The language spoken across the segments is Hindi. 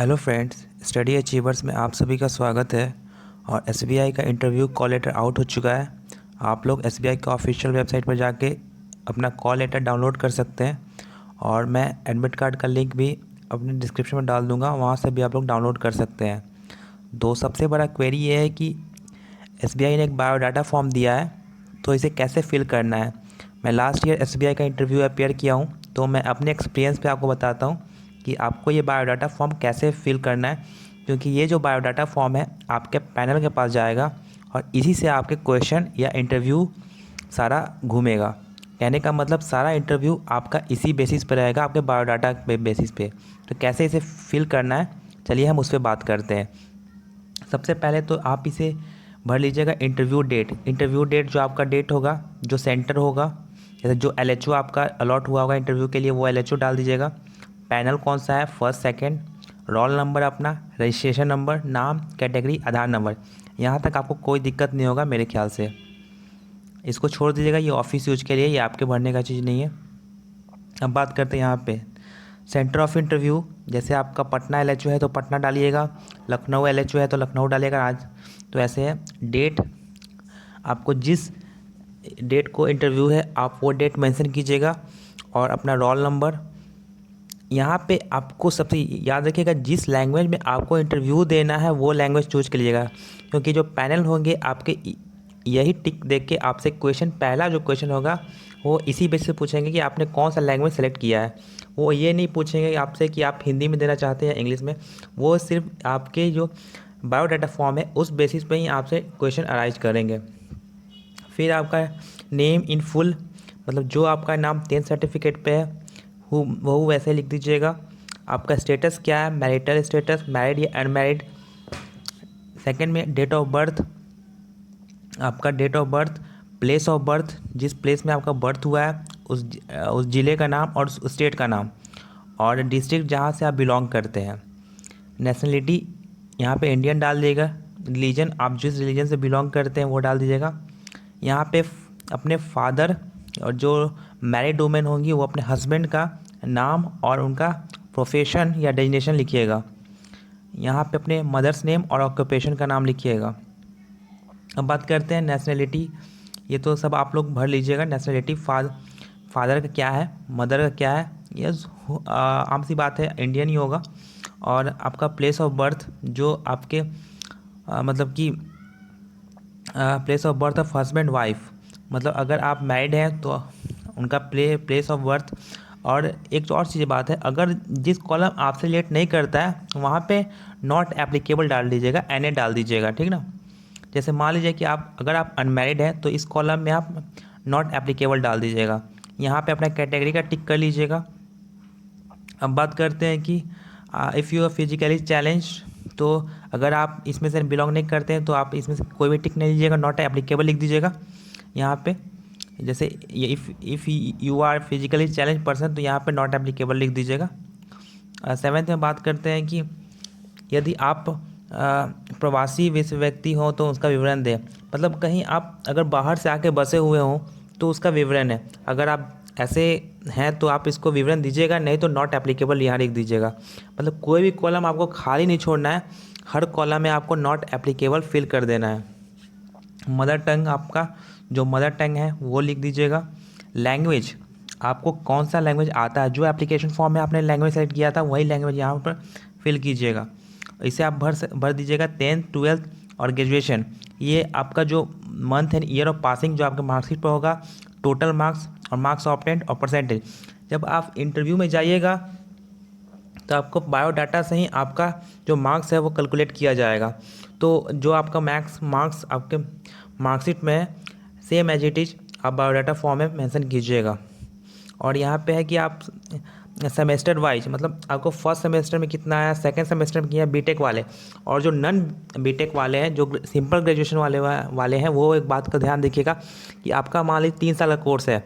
हेलो फ्रेंड्स, स्टडी अचीवर्स में आप सभी का स्वागत है। और एसबीआई का इंटरव्यू कॉल लेटर आउट हो चुका है। आप लोग एसबीआई का ऑफिशियल वेबसाइट पर जाके अपना कॉल लेटर डाउनलोड कर सकते हैं। और मैं एडमिट कार्ड का लिंक भी अपने डिस्क्रिप्शन में डाल दूंगा, वहाँ से भी आप लोग डाउनलोड कर सकते हैं। सबसे बड़ा क्वेरी ये है कि एसबीआई ने एक बायोडाटा फॉर्म दिया है, तो इसे कैसे फिल करना है। मैं लास्ट ईयर एसबीआई का इंटरव्यू अपेयर किया हूँ, तो मैं अपने एक्सपीरियंस पे आपको बताता हूँ कि आपको ये बायोडाटा फॉर्म कैसे फिल करना है। क्योंकि ये जो बायोडाटा फॉर्म है आपके पैनल के पास जाएगा और इसी से आपके क्वेश्चन या इंटरव्यू सारा घूमेगा। कहने का मतलब सारा इंटरव्यू आपका इसी बेसिस पे रहेगा, आपके बायोडाटा पे बेसिस पे। तो कैसे इसे फिल करना है, चलिए हम उस पर बात करते हैं। सबसे पहले तो आप इसे भर लीजिएगा इंटरव्यू डेट। इंटरव्यू डेट जो आपका डेट होगा, जो सेंटर होगा, जैसे जो एलएचओ आपका अलॉट हुआ होगा इंटरव्यू के लिए, वो एलएचओ डाल दीजिएगा। पैनल कौन सा है, फर्स्ट सेकंड, रोल नंबर अपना, रजिस्ट्रेशन नंबर, नाम, कैटेगरी, आधार नंबर। यहाँ तक आपको कोई दिक्कत नहीं होगा मेरे ख्याल से। इसको छोड़ दीजिएगा, ये ऑफिस यूज के लिए, ये आपके भरने का चीज़ नहीं है। अब बात करते हैं यहाँ पे सेंटर ऑफ इंटरव्यू। जैसे आपका पटना एलएचओ है तो पटना डालिएगा, लखनऊ एलएचओ है तो लखनऊ डालिएगा आज। तो ऐसे है। डेट, आपको जिस डेट को इंटरव्यू है आप वो डेट मेंशन कीजिएगा। और अपना रोल नंबर। यहाँ पे आपको सबसे याद रखिएगा, जिस लैंग्वेज में आपको इंटरव्यू देना है वो लैंग्वेज चूज करिएगा। क्योंकि जो पैनल होंगे आपके यही टिक देख के आपसे क्वेश्चन, पहला जो क्वेश्चन होगा वो इसी बेस से पूछेंगे कि आपने कौन सा लैंग्वेज सेलेक्ट किया है। वो ये नहीं पूछेंगे आपसे कि आप हिंदी में देना चाहते हैं या इंग्लिश में। वो सिर्फ आपके जो बायोडाटा फॉर्म है उस बेसिस पे ही आपसे क्वेश्चन अराइज करेंगे। फिर आपका नेम इन फुल, मतलब जो आपका नाम 10th सर्टिफिकेट पे है वो वैसे लिख दीजिएगा। आपका स्टेटस क्या है, मैरिटल स्टेटस, मैरिड या अनमैरिड। सेकंड में डेट ऑफ बर्थ, आपका date of birth, place of birth, जिस प्लेस में आपका बर्थ हुआ है उस ज़िले का नाम और उस स्टेट का नाम, और डिस्ट्रिक्ट जहाँ से आप बिलोंग करते हैं। नेशनलिटी यहाँ पे इंडियन डाल दीजिएगा। रिलीजन, आप जिस रिलीजन से बिलोंग करते हैं वो डाल दीजिएगा। यहाँ पे अपने फादर और जो मैरिड वुमेन होंगी वो अपने हस्बैंड का नाम और उनका प्रोफेशन या डेजिग्नेशन लिखिएगा। यहाँ पे अपने मदर्स नेम और ऑक्यूपेशन का नाम लिखिएगा। अब बात करते हैं नेशनलिटी। ये तो सब आप लोग भर लीजिएगा। नेशनलिटी, फादर का क्या है, मदर का क्या है, ये आम सी बात है, इंडियन ही होगा। और आपका प्लेस ऑफ बर्थ, जो आपके मतलब कि place of birth of husband wife, मतलब अगर आप मैरिड हैं तो उनका प्लेस ऑफ बर्थ। और एक तो और चीज़ बात है, अगर जिस कॉलम आपसे रिलेट नहीं करता है वहाँ पे नॉट एप्लीकेबल डाल दीजिएगा, एन डाल दीजिएगा, ठीक ना। जैसे मान लीजिए कि अगर आप अनमैरिड हैं तो इस कॉलम में आप नॉट एप्लीकेबल डाल दीजिएगा। यहाँ पे अपना कैटेगरी का टिक कर लीजिएगा। अब बात करते हैं कि if you are physically challenge, तो अगर आप इसमें से बिलोंग नहीं करते हैं तो आप इसमें से कोई भी टिक नहीं लीजिएगा, नॉट एप्लीकेबल लिख दीजिएगा यहाँ पे। जैसे if you are physically challenge person, तो यहाँ पे नॉट एप्लीकेबल लिख दीजिएगा। सेवेंथ में बात करते हैं कि यदि आप प्रवासी व्यक्ति हो तो उसका विवरण दें। मतलब कहीं आप अगर बाहर से आके बसे हुए हों तो उसका विवरण है। अगर आप ऐसे हैं तो आप इसको विवरण दीजिएगा, नहीं तो नॉट एप्लीकेबल यहाँ लिख दीजिएगा। मतलब कोई भी कॉलम आपको खाली नहीं छोड़ना है, हर कॉलम में आपको नॉट एप्लीकेबल फिल कर देना है। मदर टंग, आपका जो मदर टंग है वो लिख दीजिएगा। लैंग्वेज, आपको कौन सा लैंग्वेज आता है, जो एप्लीकेशन फॉर्म में आपने लैंग्वेज सेलेक्ट किया था वही लैंग्वेज यहाँ पर फिल कीजिएगा। इसे आप भर दीजिएगा। 10th 12th और ग्रेजुएशन, ये आपका जो month and year of passing जो आपके मार्कशीट पर होगा, टोटल मार्क्स और मार्क्स ऑब्टेंड और परसेंटेज। जब आप इंटरव्यू में जाइएगा तो आपको बायोडाटा से ही आपका जो मार्क्स है वो कैलकुलेट किया जाएगा। तो जो आपका मार्क्स आपके मार्कशीट में है, सेम एज इट इज़ आप बायोडाटा फॉर्म में मेंशन कीजिएगा। और यहाँ पे है कि आप सेमेस्टर वाइज, मतलब आपको फर्स्ट सेमेस्टर में कितना आया, सेकंड सेमेस्टर में किया बीटेक वाले, और जो नॉन बीटेक वाले हैं, जो सिंपल ग्रेजुएशन वाले हैं, वो एक बात का ध्यान रखिएगा कि आपका मान लीजिए 3 साल का कोर्स है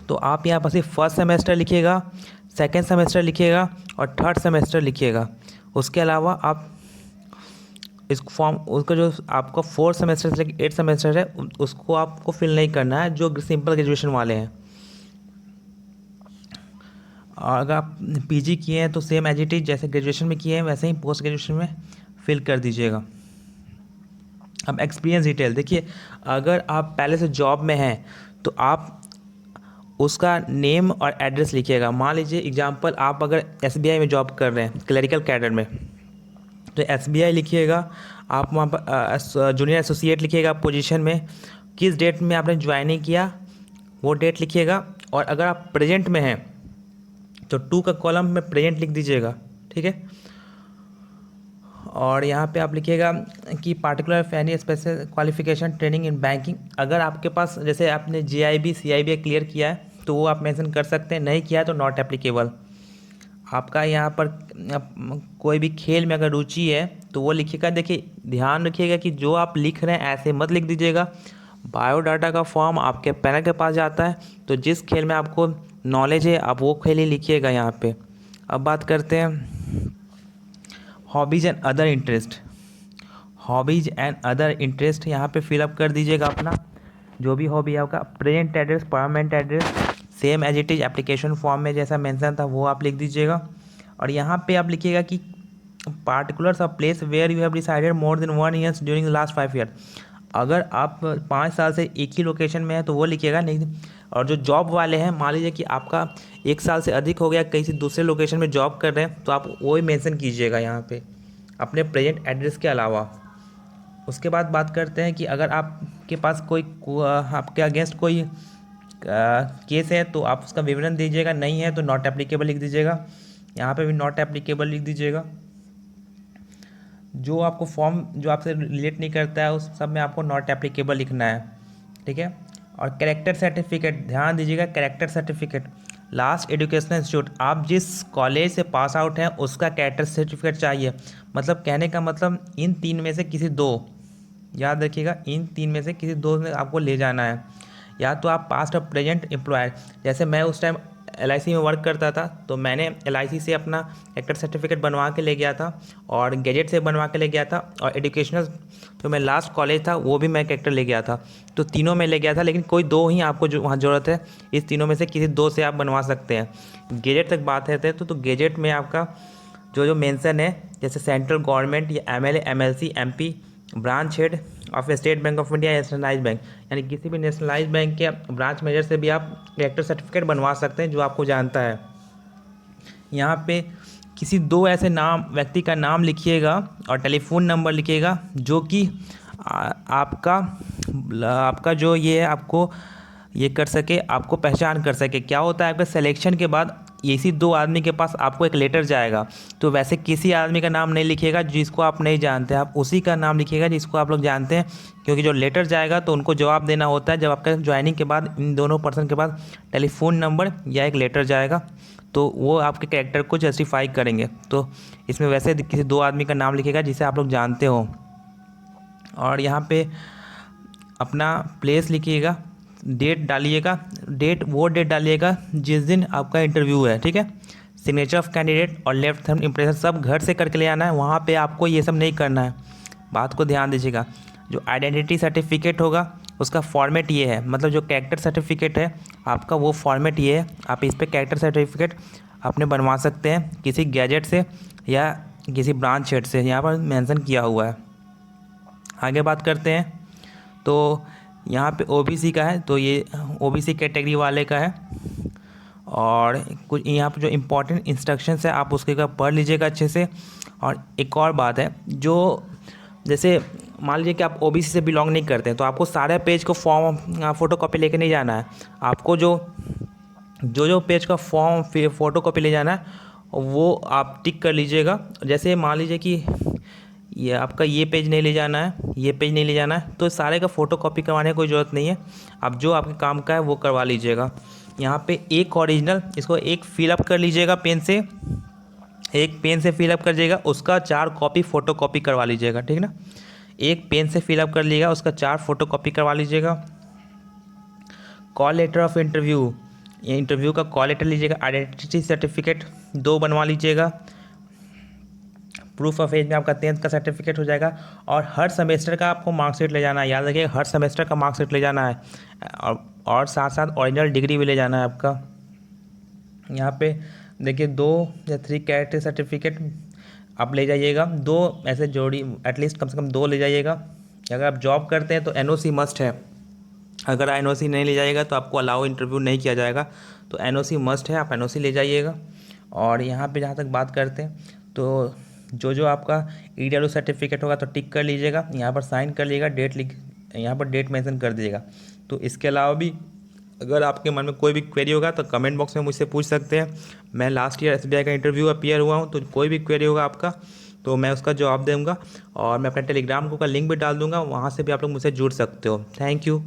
तो आप यहाँ पर सिर्फ फर्स्ट सेमेस्टर लिखिएगा, सेकेंड सेमेस्टर लिखिएगा और थर्ड सेमेस्टर लिखिएगा। उसके अलावा आप इस फॉर्म उसका जो आपका 4th सेमेस्टर से 8th सेमेस्टर है उसको आपको फिल नहीं करना है, जो सिंपल ग्रेजुएशन वाले हैं। और अगर आप पीजी किए हैं तो सेम एज इट इज जैसे ग्रेजुएशन में किए हैं वैसे ही पोस्ट ग्रेजुएशन में फिल कर दीजिएगा। अब एक्सपीरियंस डिटेल देखिए, अगर आप पहले से जॉब में हैं तो आप उसका नेम और एड्रेस लिखिएगा। मान लीजिए एग्जांपल, आप अगर एसबीआई में जॉब कर रहे हैं क्लरिकल कैडर में, तो एसबीआई लिखिएगा। आप वहाँ पर जूनियर एसोसिएट लिखिएगा पोजीशन में, किस डेट में आपने ज्वाइनिंग किया वो डेट लिखिएगा। और अगर आप प्रेजेंट में हैं तो 2 का कॉलम में प्रेजेंट लिख दीजिएगा, ठीक है। और यहाँ पे आप लिखिएगा कि particular if any special qualification training in banking. अगर आपके पास जैसे आपने जीआईबी सीआईबी क्लियर किया है तो वो आप मेंशन कर सकते हैं, नहीं किया है तो नॉट एप्लीकेबल। आपका यहाँ पर कोई भी खेल में अगर रुचि है तो वो लिखिएगा। देखिए ध्यान रखिएगा कि जो आप लिख रहे हैं ऐसे मत लिख दीजिएगा। बायोडाटा का फॉर्म आपके पैनल के पास जाता है, तो जिस खेल में आपको नॉलेज है आप वो खेल ही लिखिएगा यहाँ पे। अब बात करते हैं hobbies and other interest. Hobbies and other interest यहाँ पे फिलअप कर दीजिएगा अपना जो भी हॉबी है आपका। Present address, permanent address same as it is application form में जैसा मेंशन था वो आप लिख दीजिएगा। और यहाँ पे आप लिखिएगा कि particulars of place where you have decided more than 1 years during the last 5 year. अगर आप 5 साल से एक ही लोकेशन में है तो वो लिखिएगा नहीं। और जो जॉब वाले हैं, मान लीजिए कि आपका 1 साल से अधिक हो गया, कहीं से दूसरे लोकेशन में जॉब कर रहे हैं, तो आप वो ही मेंशन कीजिएगा यहाँ पे अपने प्रेजेंट एड्रेस के अलावा। उसके बाद बात करते हैं कि अगर आपके पास आपके अगेंस्ट कोई केस है तो आप उसका विवरण दीजिएगा, नहीं है तो नॉट एप्लीकेबल लिख दीजिएगा। यहाँ पे भी नॉट एप्लीकेबल लिख दीजिएगा। जो आपको फॉर्म जो आपसे रिलेट नहीं करता है उस सब में आपको नॉट एप्लीकेबल लिखना है, ठीक है। और कैरेक्टर सर्टिफिकेट ध्यान दीजिएगा। Character certificate last educational institute, आप जिस कॉलेज से पास आउट हैं उसका कैरेक्टर सर्टिफिकेट चाहिए। मतलब कहने का मतलब इन 3 में से किसी 2, याद रखिएगा, इन 3 में से किसी 2 में आपको ले जाना है। या तो आप पास्ट और प्रेजेंट एम्प्लॉयर, जैसे मैं उस टाइम LIC में वर्क करता था तो मैंने LIC से अपना कैरेक्टर सर्टिफिकेट बनवा के ले गया था और गैजेट से बनवा के ले गया था। और एजुकेशनल जो मैं लास्ट कॉलेज था वो भी मैं कैरेक्टर ले गया था। तो तीनों में ले गया था, लेकिन कोई 2 ही आपको जो वहाँ ज़रूरत है। इस तीनों में से किसी 2 से आप बनवा सकते हैं। गैजेट तक बात है तो गैजेट में आपका जो मेंशन है, जैसे सेंट्रल गवर्नमेंट या MLA MLC MP branch head of state bank of India या नेशनलाइज बैंक, यानी किसी भी नेशनलाइज बैंक के ब्रांच मैनेजर से भी आप कैरेक्टर सर्टिफिकेट बनवा सकते हैं जो आपको जानता है। यहाँ पे किसी 2 ऐसे व्यक्ति का नाम लिखिएगा और टेलीफोन नंबर लिखिएगा जो कि आपका जो ये है आपको ये कर सके, आपको पहचान कर सके। क्या होता है आपका सिलेक्शन के बाद इसी 2 आदमी के पास आपको एक लेटर जाएगा, तो वैसे किसी आदमी का नाम नहीं लिखिएगा जिसको आप नहीं जानते, आप उसी का नाम लिखिएगा जिसको आप लोग जानते हैं। क्योंकि जो लेटर जाएगा तो उनको जवाब देना होता है। जब आपका ज्वाइनिंग के बाद इन दोनों पर्सन के पास टेलीफोन नंबर या एक लेटर जाएगा तो वो आपके कैरेक्टर को जस्टिफाई करेंगे। तो इसमें वैसे किसी 2 आदमी का नाम लिखिएगा जिसे आप लोग जानते हो। और यहाँ पे अपना प्लेस लिखिएगा, डेट डालिएगा, वो डेट डालिएगा जिस दिन आपका इंटरव्यू है, ठीक है। सिग्नेचर ऑफ कैंडिडेट और लेफ्ट थंब इम्प्रेशन सब घर से करके ले आना है, वहाँ पे आपको ये सब नहीं करना है। बात को ध्यान दीजिएगा। जो आइडेंटिटी सर्टिफिकेट होगा उसका फॉर्मेट ये है, मतलब जो कैरेक्टर सर्टिफिकेट है आपका वो फॉर्मेट ये है। आप इस पर कैरेक्टर सर्टिफिकेट अपने बनवा सकते हैं किसी गैजेट से या किसी ब्रांच हेड से, यहाँ पर मेंशन किया हुआ है। आगे बात करते हैं तो यहाँ पे OBC का है, तो ये OBC कैटेगरी वाले का है। और कुछ यहाँ पे जो इम्पोर्टेंट इंस्ट्रक्शंस है आप उसके का पढ़ लीजिएगा अच्छे से। और एक और बात है, जो जैसे मान लीजिए कि आप OBC से बिलोंग नहीं करते हैं तो आपको सारे पेज को फॉर्म फ़ोटोकॉपी लेके नहीं जाना है। आपको जो पेज का फॉर्म फ़ोटोकॉपी ले जाना है वो आप टिक कर लीजिएगा। जैसे मान लीजिए कि ये आपका ये पेज नहीं ले जाना है, ये पेज नहीं ले जाना है, तो सारे का फ़ोटोकॉपी करवाने की कोई ज़रूरत नहीं है। आप जो आपके काम का है वो करवा लीजिएगा। यहाँ पे एक ओरिजिनल, इसको एक फिलअप कर लीजिएगा पेन से, एक पेन से फिलअप कर लीजिएगा, उसका 4 कॉपी फ़ोटोकॉपी करवा लीजिएगा, ठीक ना। एक पेन से फिलअप कर लीजिएगा, उसका 4 फ़ोटोकॉपी करवा लीजिएगा। कॉल लेटर ऑफ इंटरव्यू, ये इंटरव्यू का कॉल लेटर लीजिएगा। आइडेंटिटी सर्टिफिकेट 2 बनवा लीजिएगा। प्रूफ ऑफ एज में आपका 10th का सर्टिफिकेट हो जाएगा। और हर सेमेस्टर का आपको मार्कशीट ले जाना है, याद रखिए हर सेमेस्टर का मार्कशीट ले जाना है। और साथ साथ ओरिजिनल डिग्री भी ले जाना है आपका। यहाँ पे देखिए 2 या 3 कैरेक्टर सर्टिफिकेट आप ले जाइएगा, 2 ऐसे जोड़ी एटलीस्ट कम से कम 2 ले जाइएगा। अगर आप जॉब करते हैं तो एनओसी मस्ट है। अगर एनओसी नहीं ले जाइएगा तो आपको अलाउ इंटरव्यू नहीं किया जाएगा, तो एनओसी मस्ट है, आप एनओसी ले जाइएगा। और यहाँ पे जहाँ तक बात करते हैं तो जो आपका ईडब्ल्यू सर्टिफिकेट होगा तो टिक कर लीजिएगा, यहाँ पर साइन कर लीजिएगा, यहाँ पर डेट मेंशन कर दीजिएगा। तो इसके अलावा भी अगर आपके मन में कोई भी क्वेरी होगा तो कमेंट बॉक्स में मुझसे पूछ सकते हैं। मैं लास्ट ईयर एसबीआई का इंटरव्यू अपीयर हुआ हूँ, तो कोई भी क्वेरी होगा आपका तो मैं उसका जवाब दूंगा। और मैं अपने टेलीग्राम ग्रुप का लिंक भी डाल दूंगा, वहाँ से भी आप लोग मुझसे जुड़ सकते हो। Thank you.